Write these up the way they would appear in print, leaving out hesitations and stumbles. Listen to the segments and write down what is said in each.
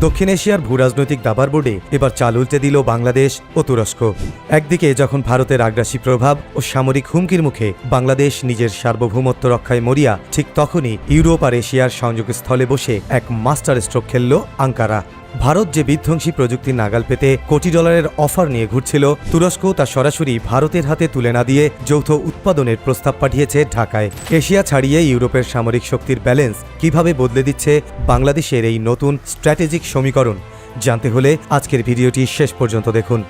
দক্ষিণ এশিয়ার ভূরাজনৈতিক দাবার বোর্ডে এবার চাল উল্টে দিল বাংলাদেশ ও তুরস্ক। একদিকে যখন ভারতের আগ্রাসী প্রভাব ও সামরিক হুমকির মুখে বাংলাদেশ নিজের সার্বভৌমত্ব রক্ষায় মরিয়া, ঠিক তখনই ইউরোপ আর এশিয়ার সংযোগস্থলে বসে এক মাস্টার স্ট্রোক খেলল আঙ্কারা। ভারত যে বিধ্বংসী প্রযুক্তির নাগাল পেতে কোটি ডলারের অফার নিয়ে ঘুরছিল, তুরস্ক তা সরাসরি ভারতের হাতে তুলে না দিয়ে যৌথ উৎপাদনের প্রস্তাব পাঠিয়েছে ঢাকায়। এশিয়া ছাড়িয়ে ইউরোপের সামরিক শক্তির ব্যালেন্স কিভাবে বদলে দিচ্ছে বাংলাদেশের এই নতুন স্ট্র্যাটেজিক সমীকরণ, জানতে হলে আজকের ভিডিওটি শেষ পর্যন্ত দেখুন।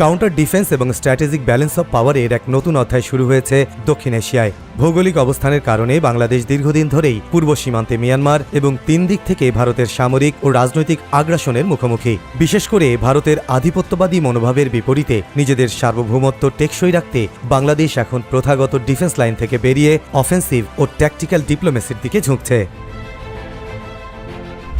কাউন্টার ডিফেন্স এবং স্ট্র্যাটেজিক ব্যালেন্স অব পাওয়ারের এক নতুন অধ্যায় শুরু হয়েছে দক্ষিণ এশিয়ায়। ভৌগোলিক অবস্থানের কারণে বাংলাদেশ দীর্ঘদিন ধরেই পূর্ব সীমান্তে মিয়ানমার এবং তিন দিক থেকে ভারতের সামরিক ও রাজনৈতিক আগ্রাসনের মুখোমুখি। বিশেষ করে ভারতের আধিপত্যবাদী মনোভাবের বিপরীতে নিজেদের সার্বভৌমত্ব টেকসই রাখতে বাংলাদেশ এখন প্রথাগত ডিফেন্স লাইন থেকে বেরিয়ে অফেন্সিভ ও ট্যাকটিক্যাল ডিপ্লোমেসির দিকে ঝুঁকছে।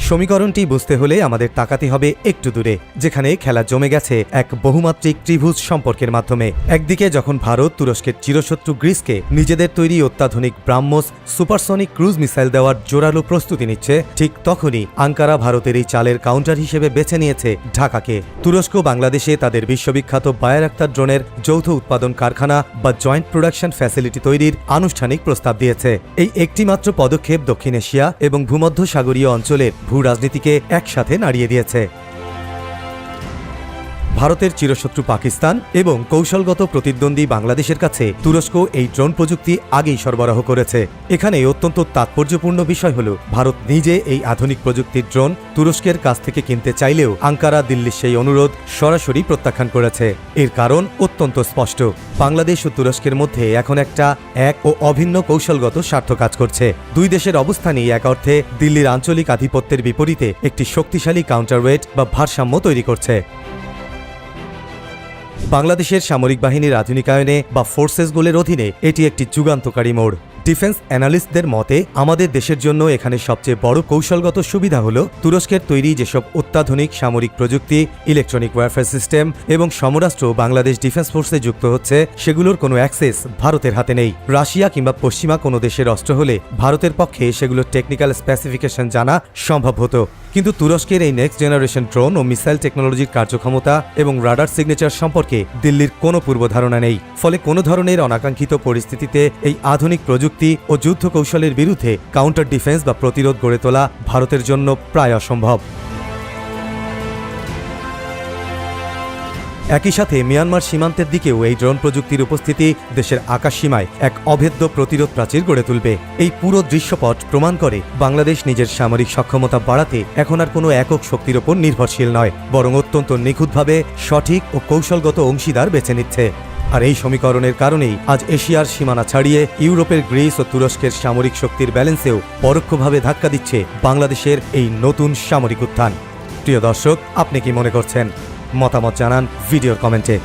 সমীকরণটি বুঝতে হলে আমাদের তাকাতে হবে একটু দূরে, যেখানে খেলা জমে গেছে এক বহুমাত্রিক ত্রিভুজ সম্পর্কের মাধ্যমে। একদিকে যখন ভারত তুরস্কের চিরশত্রু গ্রিসকে নিজেদের তৈরি অত্যাধুনিক ব্রাহ্মস সুপারসনিক ক্রুজ মিসাইল দেওয়ার জোরালো প্রস্তুতি নিচ্ছে, ঠিক তখনই আঙ্কারা ভারতের এই চালের কাউন্টার হিসেবে বেছে নিয়েছে ঢাকাকে। তুরস্ক বাংলাদেশে তাদের বিশ্ববিখ্যাত বায়ারাক্তার ড্রোনের যৌথ উৎপাদন কারখানা বা জয়েন্ট প্রোডাকশন ফ্যাসিলিটি তৈরির আনুষ্ঠানিক প্রস্তাব দিয়েছে। এই একটিমাত্র পদক্ষেপ দক্ষিণ এশিয়া এবং ভূমধ্যসাগরীয় অঞ্চলের ভূ-রাজনীতিকে একসাথে নাড়িয়ে দিয়েছে। ভারতের চিরশত্রু পাকিস্তান এবং কৌশলগত প্রতিদ্বন্দ্বী বাংলাদেশের কাছে তুরস্ক এই ড্রোন প্রযুক্তি আগেই সরবরাহ করেছে। এখানে অত্যন্ত তাৎপর্যপূর্ণ বিষয় হল, ভারত নিজে এই আধুনিক প্রযুক্তির ড্রোন তুরস্কের কাছ থেকে কিনতে চাইলেও আঙ্কারা দিল্লির সেই অনুরোধ সরাসরি প্রত্যাখ্যান করেছে। এর কারণ অত্যন্ত স্পষ্ট, বাংলাদেশ ও তুরস্কের মধ্যে এখন একটা এক ও অভিন্ন কৌশলগত স্বার্থ কাজ করছে। দুই দেশের অবস্থানই এক অর্থে দিল্লির আঞ্চলিক আধিপত্যের বিপরীতে একটি শক্তিশালী কাউন্টারওয়েট বা ভারসাম্য তৈরি করছে। বাংলাদেশের সামরিক বাহিনীর আধুনিকায়নে বা ফোর্সেসগুলোর অধীনে এটি একটি যুগান্তকারী মোড়। ডিফেন্স অ্যানালিস্টদের মতে আমাদের দেশের জন্য এখানে সবচেয়ে বড় কৌশলগত সুবিধা হল, তুরস্কের তৈরি যেসব অত্যাধুনিক সামরিক প্রযুক্তি, ইলেকট্রনিক ওয়ারফেয়ার সিস্টেম এবং সমরাস্ত্র বাংলাদেশ ডিফেন্স ফোর্সে যুক্ত হচ্ছে, সেগুলোর কোনো অ্যাক্সেস ভারতের হাতে নেই। রাশিয়া কিংবা পশ্চিমা কোনো দেশের অস্ত্র হলে ভারতের পক্ষে সেগুলোর টেকনিক্যাল স্পেসিফিকেশন জানা সম্ভব হতো, কিন্তু তুরস্কের এই নেক্সট জেনারেশন ড্রোন ও মিসাইল টেকনোলজির কার্যক্ষমতা এবং রাডার সিগনেচার সম্পর্কে দিল্লির কোনো পূর্বধারণা নেই। ফলে কোনো ধরনের অনাকাঙ্ক্ষিত পরিস্থিতিতে এই আধুনিক প্রযুক্তি ও যুদ্ধ কৌশলের বিরুদ্ধে কাউন্টার ডিফেন্স বা প্রতিরোধ গড়ে তোলা ভারতের জন্য প্রায় অসম্ভব। একই সাথে মিয়ানমার সীমান্তের দিকেও এই ড্রোন প্রযুক্তির উপস্থিতি দেশের আকাশসীমায় এক অভেদ্য প্রতিরোধ প্রাচীর গড়ে তুলবে। এই পুরো দৃশ্যপট প্রমাণ করে বাংলাদেশ নিজের সামরিক সক্ষমতা বাড়াতে এখন আর কোনো একক শক্তির ওপর নির্ভরশীল নয়, বরং অত্যন্ত নিখুঁতভাবে সঠিক ও কৌশলগত অংশীদার বেছে নিচ্ছে। আর এই সমীকরণের কারণেই আজ এশিয়ার সীমানা ছাড়িয়ে ইউরোপের গ্রিস ও তুরস্কের সামরিক শক্তির ব্যালেন্সেও পরোক্ষভাবে ধাক্কা দিচ্ছে বাংলাদেশের এই নতুন সামরিক উত্থান। প্রিয় দর্শক, আপনি কি মনে করছেন? মতামত জানান ভিডিওর কমেন্টে।